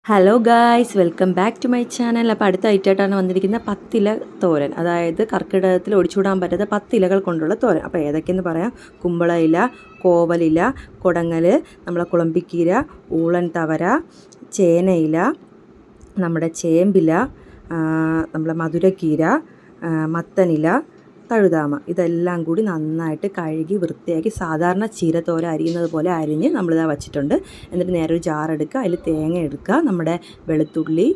Hello guys, welcome back to my channel. അപ്പോൾ അടുത്തായിട്ടാണ് വന്നിരിക്കുന്ന 10 ഇല തോരൻ, അതായത് കർക്കിടകത്തിൽ ഒടിച്ചുകൂടാൻ പറ്റാത്ത 10 ഇലകൾ കൊണ്ടുള്ള തോരൻ. അപ്പോൾ ഏതൊക്കെയെന്ന് പറയാം. കുമ്പള ഇല, കോവലില, കുടങ്ങൽ, നമ്മളെ കുളമ്പിക്കീര, ഊളൻ തവര, ചേനയില, നമ്മുടെ ചേമ്പില, നമ്മളെ മധുരക്കീര, മത്തനില, തഴുതാമ. ഇതെല്ലാം കൂടി നന്നായിട്ട് കഴുകി വൃത്തിയാക്കി സാധാരണ ചീരത്തോര അരിയുന്നത് പോലെ അരിഞ്ഞ് നമ്മളിതാ വച്ചിട്ടുണ്ട്. എന്നിട്ട് നേരെ ഒരു ജാറെടുക്കുക, അതിൽ തേങ്ങ എടുക്കുക, നമ്മുടെ വെളുത്തുള്ളി,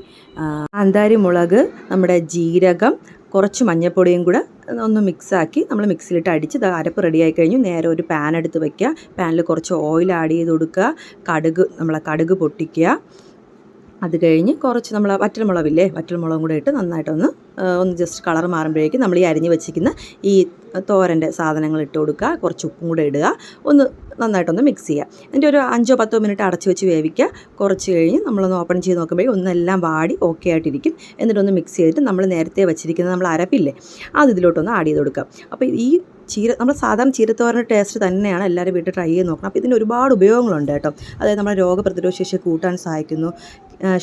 കാന്താരി മുളക്, നമ്മുടെ ജീരകം, കുറച്ച് മഞ്ഞൾപ്പൊടിയും കൂടെ ഒന്ന് മിക്സാക്കി നമ്മൾ മിക്സിയിലിട്ട് അടിച്ച് അരപ്പ് റെഡിയായി കഴിഞ്ഞു. നേരെ ഒരു പാൻ എടുത്ത് വയ്ക്കുക. പാനിൽ കുറച്ച് ഓയിൽ ആഡ് ചെയ്ത് കൊടുക്കുക. നമ്മളെ കടുക് പൊട്ടിക്കുക. അത് കഴിഞ്ഞ് കുറച്ച് നമ്മൾ വറ്റൽമുളകും കൂടെ ഇട്ട് നന്നായിട്ടൊന്ന് ജസ്റ്റ് കളർ മാറുമ്പോഴേക്കും നമ്മൾ ഈ അരിഞ്ഞ് വെച്ചിരിക്കുന്ന ഈ തോരൻ്റെ സാധനങ്ങൾ ഇട്ട് കൊടുക്കുക. കുറച്ച് ഉപ്പും കൂടെ ഇടുക. ഒന്ന് നന്നായിട്ടൊന്ന് മിക്സ് ചെയ്യുക. എന്നിട്ട് ഒരു 5-10 മിനിറ്റ് അടച്ച് വെച്ച് വേവിക്കുക. കുറച്ച് കഴിഞ്ഞ് നമ്മളൊന്ന് ഓപ്പൺ ചെയ്ത് നോക്കുമ്പോഴേക്കും ഒന്നെല്ലാം വാടി ഓക്കെ ആയിട്ടിരിക്കും. എന്നിട്ടൊന്ന് മിക്സ് ചെയ്തിട്ട് നമ്മൾ നേരത്തെ വെച്ചിരിക്കുന്ന നമ്മൾ അരപ്പില്ലേ, അത് ഇതിലോട്ടൊന്ന് ആഡ് ചെയ്ത് കൊടുക്കുക. അപ്പോൾ ഈ നമ്മൾ സാധാരണ ചീരത്തോരൻ്റെ ടേസ്റ്റ് തന്നെയാണ്. എല്ലാവരും വീട്ടിൽ ട്രൈ ചെയ്ത് നോക്കണം. അപ്പോൾ ഇതിന് ഒരുപാട് ഉപയോഗങ്ങളുണ്ട് കേട്ടോ. അതായത് നമ്മുടെ രോഗപ്രതിരോധ ശേഷി കൂട്ടാൻ സഹായിക്കുന്നു.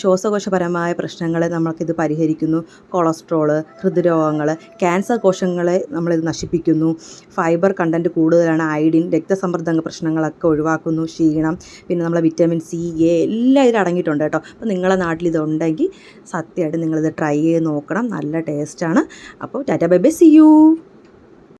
ശ്വാസകോശപരമായ പ്രശ്നങ്ങളെ നമ്മൾക്കിത് പരിഹരിക്കുന്നു. കൊളസ്ട്രോള്, ഹൃദ്രോഗങ്ങൾ, ക്യാൻസർ കോശങ്ങളെ നമ്മളിത് നശിപ്പിക്കുന്നു. ഫൈബർ കണ്ടൻറ്റ് കൂടുതലാണ്. അയഡിൻ, രക്തസമ്മർദ്ദ പ്രശ്നങ്ങളൊക്കെ ഒഴിവാക്കുന്നു. ക്ഷീണം, പിന്നെ നമ്മളെ വിറ്റാമിൻ സി, എ എല്ലാം ഇതിൽ അടങ്ങിയിട്ടുണ്ട് കേട്ടോ. അപ്പോൾ നിങ്ങളെ നാട്ടിൽ ഇതുണ്ടെങ്കിൽ സത്യമായിട്ട് നിങ്ങളിത് ട്രൈ ചെയ്ത് നോക്കണം. നല്ല ടേസ്റ്റാണ്. അപ്പോൾ tata bye bye, see U.